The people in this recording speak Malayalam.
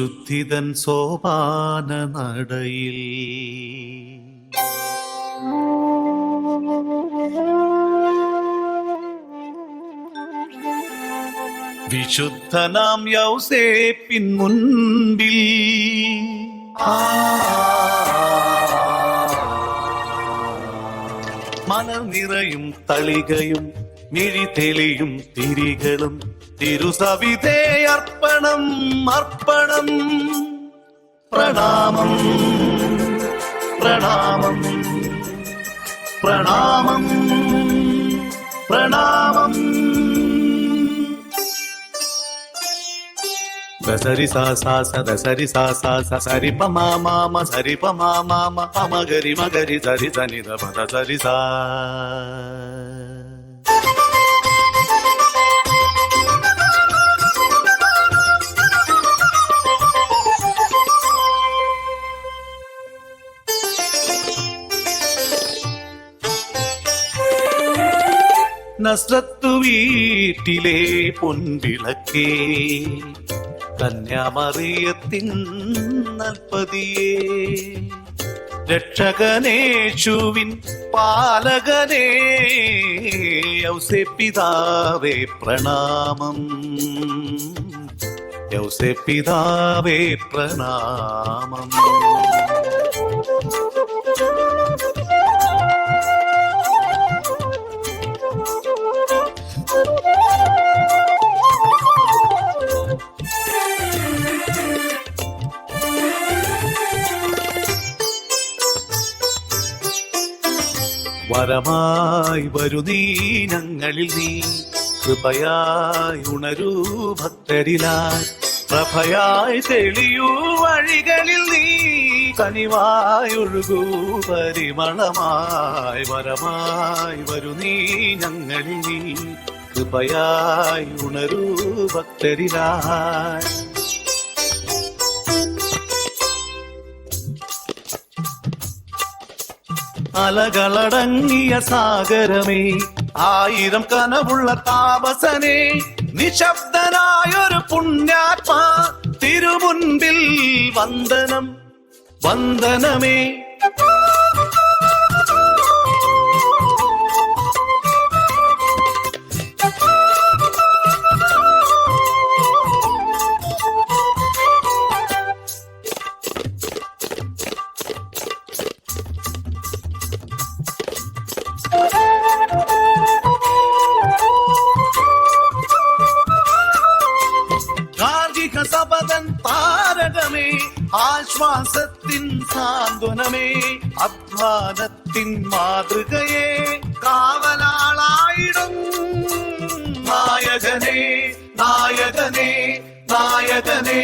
വിശുദ്ധിതൻ സോപാന നടയിൽ വിശുദ്ധനാം യൗസേപ്പിൻ മുൻപിൽ മനം നിറയും തളികയും മിഴി തെളിയും തിരികളും തിരുസവിധേ അർപ്പണം അർപ്പണം പ്രണാമം പ്രണാമം പ്രണാമം പ്രണാമം ദസരി സാ സാ സ ദസരി സാ സാ സ സരി പ മാ മാ മ സരി പ മാ മാ മ പ മഗരി മഗരി സരി സനി ധ പ ധ സരി സാ. നസ്രത്തു വീട്ടിലെ പൊൻവിളക്കേ കന്യാമറിയത്തിൻ നൽപതിയേ രക്ഷകനേശുവിൻ പാലകനേ യൗസേപ്പിതാവേ പ്രണാമം യൗസേപ്പിതാവേ പ്രണാമം. വരമായി വരു നീ ഞങ്ങളിൽ നീ കൃപയായി ഉണരൂ ഭക്തരിലായി പ്രഭയായി തെളിയൂ വഴികളിൽ നീ കനിവായി ഒഴുകൂ പരിമളമായി വരമായി വരു നീ ഞങ്ങളിൽ നീ കൃപയായി ഉണരൂ ഭക്തരിലായി. അലകളടങ്ങിയ സാഗരമേ ആയിരം കനവുള്ള താപസനെ നിശബ്ദനായൊരു പുണ്യാത്മാ തിരുമുൻപിൽ വന്ദനം വന്ദനമേ. സപദൻ താരകമേ ആശ്വാസത്തിൻ സാന്ത്വനമേ അധ്വാനത്തിൻ മാതൃകയെ കാവലാളായിടും നായകനേ നായകനേ നായകനേ.